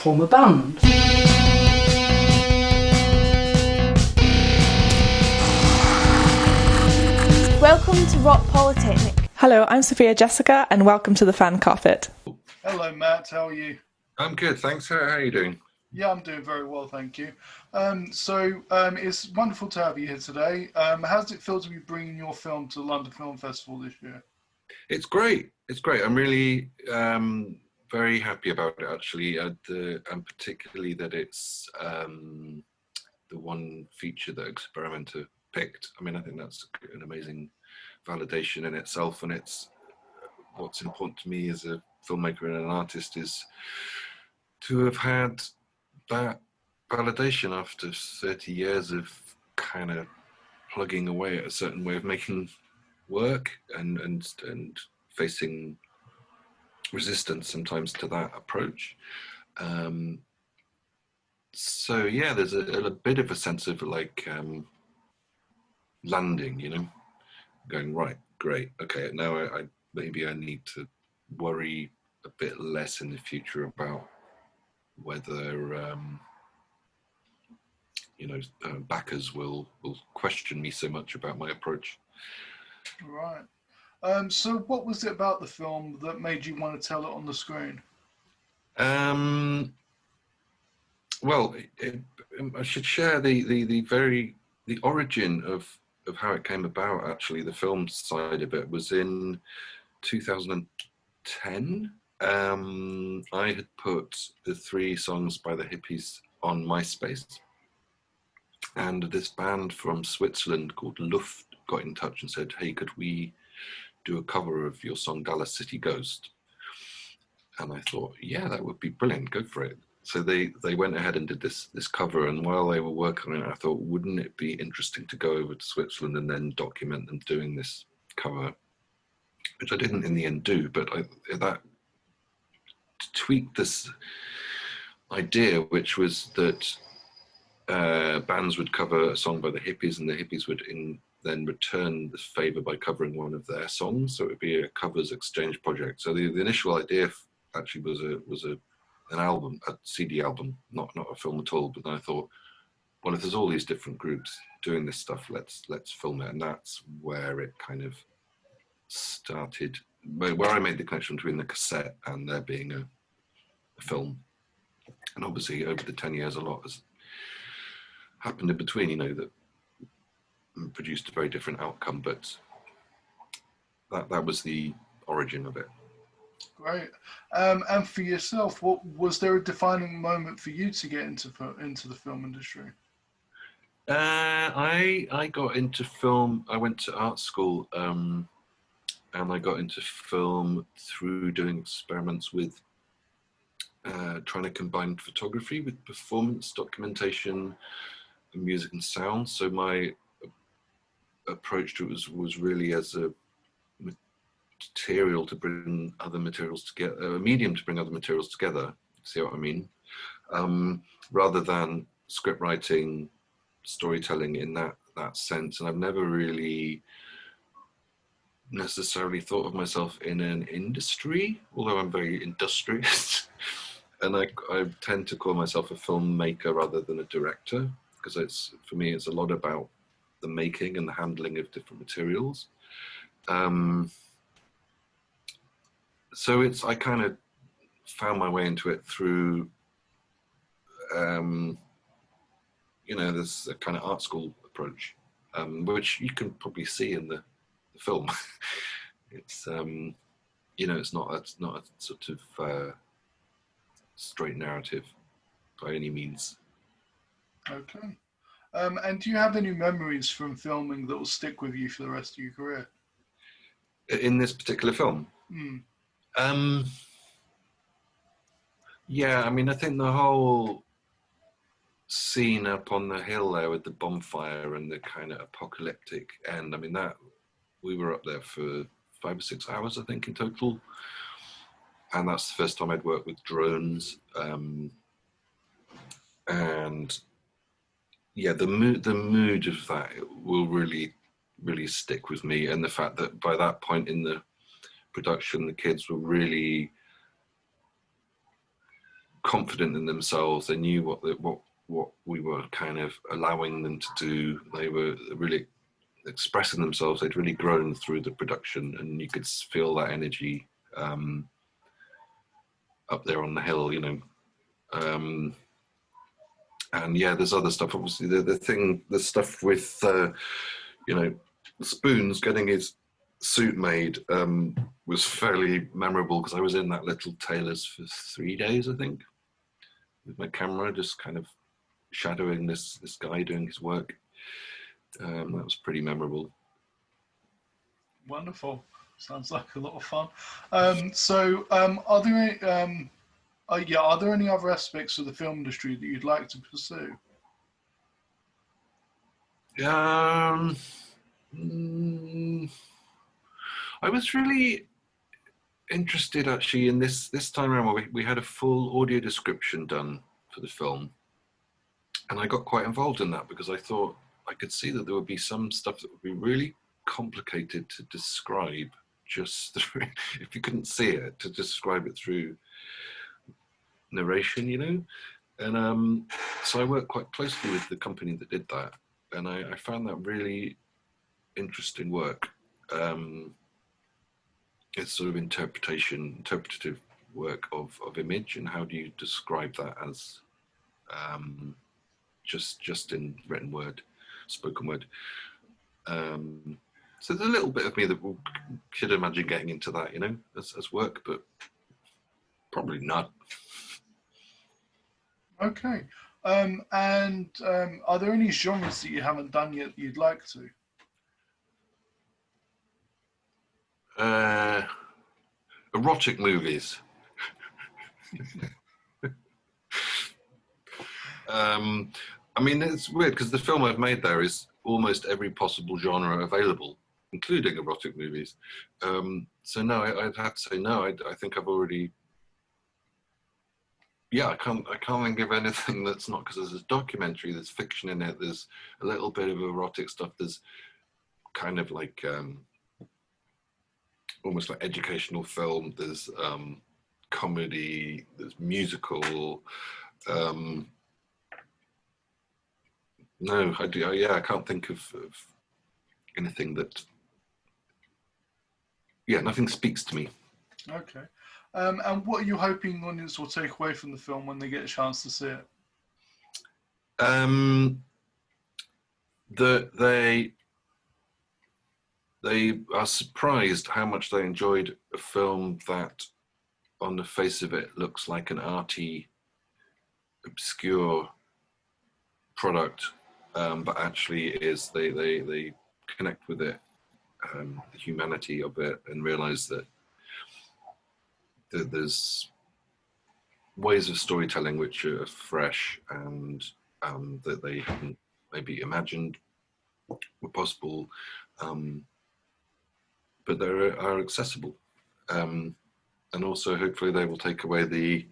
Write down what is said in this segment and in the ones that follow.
form a band. Welcome to Rock Polytechnic. Hello, I'm Sophia Jessica, and welcome to the Fan Carpet. Hello, Matt. How are you? I'm good, thanks. How are you doing? Yeah, I'm doing very well, thank you. It's wonderful to have you here today. How does it feel to be bringing your film to the London Film Festival this year? It's great. It's great. I'm really very happy about it, actually, and particularly that it's the one feature that Experimenter picked. I mean, I think that's an amazing validation in itself, and it's what's important to me as a filmmaker and an artist is to have had that validation after 30 years of kind of plugging away at a certain way of making work and facing resistance sometimes to that approach. So yeah, there's a bit of a sense of like landing, you know, going right, great, okay, now I maybe I need to worry a bit less in the future about whether backers will question me so much about my approach. Right. So what was it about the film that made you want to tell it on the screen? Well, I should share the origin of how it came about. Actually, the film side of it was in 2010. I had put the 3 songs by the Hippies on MySpace, and this band from Switzerland called Luft got in touch and said, hey, could we do a cover of your song Dallas City Ghost? And I thought, yeah, that would be brilliant, go for it. So they went ahead and did this cover, and while they were working on it, I thought, wouldn't it be interesting to go over to Switzerland and then document them doing this cover, which I didn't in the end do, but that tweaked this idea, which was that bands would cover a song by the Hippies, and the Hippies would then return the favour by covering one of their songs. So it would be a covers exchange project. So the initial idea actually was an album, a CD album, not a film at all. But then I thought, well, if there's all these different groups doing this stuff, let's film it, and that's where it kind of started. Where I made the connection between the cassette and there being a film. And obviously over the 10 years a lot has happened in between, you know, that produced a very different outcome, but that was the origin of it. Great. And for yourself, what was there a defining moment for you to get into the film industry? I got into film, I went to art school, and I got into film through doing experiments with trying to combine photography with performance, documentation, and music and sound. So my approach to it was really as a material to bring other materials together, a medium to bring other materials together, see what I mean? Rather than script writing, storytelling in that sense. And I've never really necessarily thought of myself in an industry, although I'm very industrious. And I tend to call myself a filmmaker rather than a director, because for me it's a lot about the making and the handling of different materials. So I kind of found my way into it through, this kind of art school approach, which you can probably see in the film. It's it's not a sort of straight narrative by any means. Okay. And do you have any memories from filming that will stick with you for the rest of your career? In this particular film? Yeah, I mean, I think the whole scene up on the hill there with the bonfire and the kind of apocalyptic end, I mean, that we were up there for 5 or 6 hours, I think, in total. And that's the first time I'd worked with drones. And yeah, the mood of that will really, really stick with me. And the fact that by that point in the production, the kids were really confident in themselves. They knew what we were kind of allowing them to do. They were really expressing themselves. They'd really grown through the production, and you could feel that energy up there on the hill, you know. And yeah, there's other stuff. Obviously, the stuff with you know, the Spoons getting his suit made was fairly memorable, because I was in that little tailor's for 3 days, I think, with my camera, just kind of shadowing this guy doing his work. That was pretty memorable. Wonderful. Sounds like a lot of fun. Are there any other aspects of the film industry that you'd like to pursue? I was really interested actually in this time around, where we had a full audio description done for the film, and I got quite involved in that, because I thought I could see that there would be some stuff that would be really complicated to describe just through, if you couldn't see it, to describe it through narration, you know. And so I worked quite closely with the company that did that, and I found that really interesting work. It's sort of interpretative work of image, and how do you describe that as just in written word, spoken word. So there's a little bit of me that could imagine getting into that, you know, as work, but probably not. Okay. Are there any genres that you haven't done yet that you'd like to? Erotic movies. I mean, it's weird, because the film I've made there is almost every possible genre available, including erotic movies. So no, I'd have to say no. I think I've already. Yeah, I can't think of anything that's not, because there's a documentary, there's fiction in it, there's a little bit of erotic stuff, there's kind of like almost like educational film, there's comedy, there's musical. No, I can't think of anything that. Yeah, nothing speaks to me. Okay. And what are you hoping audience will take away from the film when they get a chance to see it? That they are surprised how much they enjoyed a film that, on the face of it, looks like an arty, obscure product, but actually is. They connect with it, the humanity of it, and realize that there's ways of storytelling which are fresh, and that they hadn't maybe imagined were possible, but they are accessible. And also, hopefully, they will take away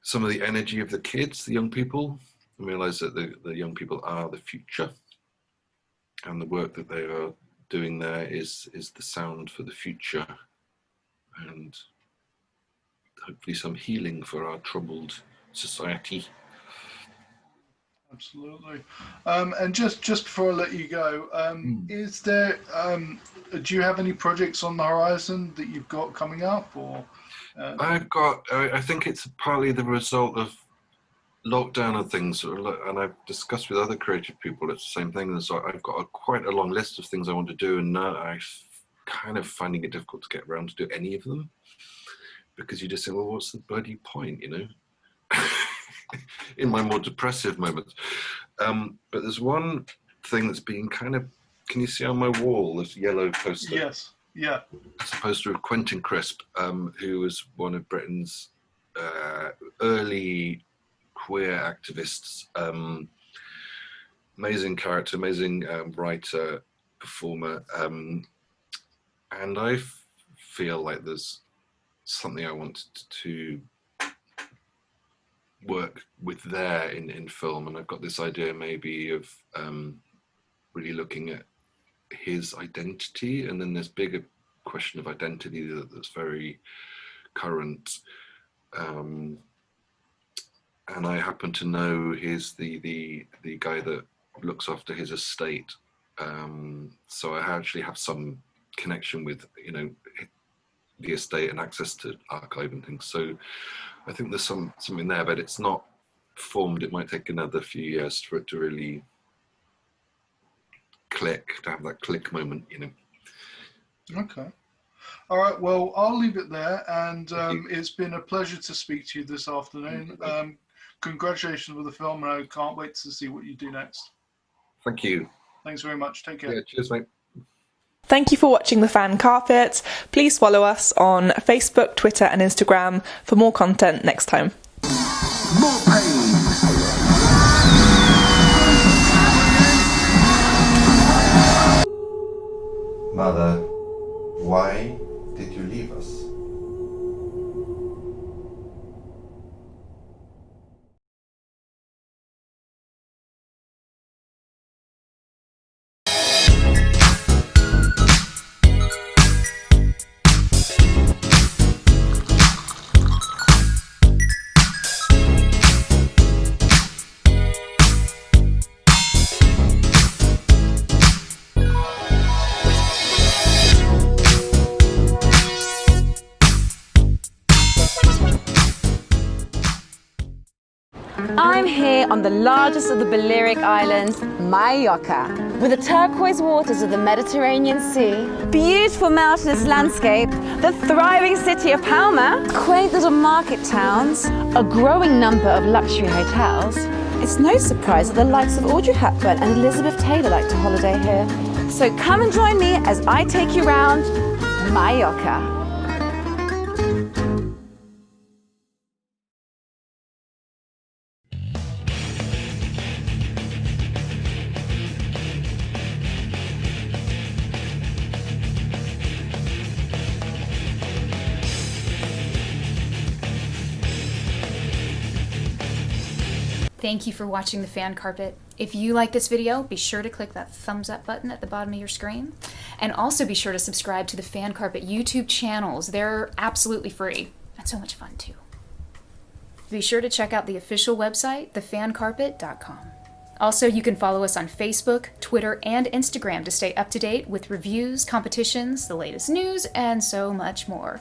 some of the energy of the kids, the young people, and realize that the young people are the future, and the work that they are doing there is the sound for the future, and hopefully some healing for our troubled society. Absolutely. And just before I let you go, is there? Do you have any projects on the horizon that you've got coming up, or? I've got. I think it's partly the result of lockdown and things, and I've discussed with other creative people. It's the same thing. And so I've got quite a long list of things I want to do, and now I'm kind of finding it difficult to get around to do any of them, because you just say, well, what's the bloody point, you know? In my more depressive moments. But there's one thing that's been kind of, can you see on my wall, this yellow poster? Yes, yeah. It's a poster of Quentin Crisp, who was one of Britain's early queer activists. Amazing character, amazing writer, performer. And I feel like there's something I wanted to work with there in film, and I've got this idea maybe of really looking at his identity, and then this bigger question of identity that's very current, and I happen to know he's the guy that looks after his estate. So I actually have some connection with, you know, the estate and access to archive and things. So I think there's something there, but it's not formed. It might take another few years for it to really click, to have that click moment, you know. Okay. All right, well, I'll leave it there, and it's been a pleasure to speak to you this afternoon. Congratulations with the film, and I can't wait to see what you do next. Thank you. Thanks very much. Take care. Yeah, cheers, mate. Thank you for watching The Fan Carpet. Please follow us on Facebook, Twitter and Instagram for more content next time. More pain. Mother, why did you leave us? I'm here on the largest of the Balearic Islands, Mallorca, with the turquoise waters of the Mediterranean Sea, beautiful mountainous landscape, the thriving city of Palma, quaint little market towns, a growing number of luxury hotels. It's no surprise that the likes of Audrey Hepburn and Elizabeth Taylor like to holiday here. So come and join me as I take you round Mallorca. Thank you for watching The Fan Carpet. If you like this video, be sure to click that thumbs up button at the bottom of your screen. And also be sure to subscribe to the Fan Carpet YouTube channels. They're absolutely free and so much fun too. Be sure to check out the official website, thefancarpet.com. Also, you can follow us on Facebook, Twitter, and Instagram to stay up to date with reviews, competitions, the latest news, and so much more.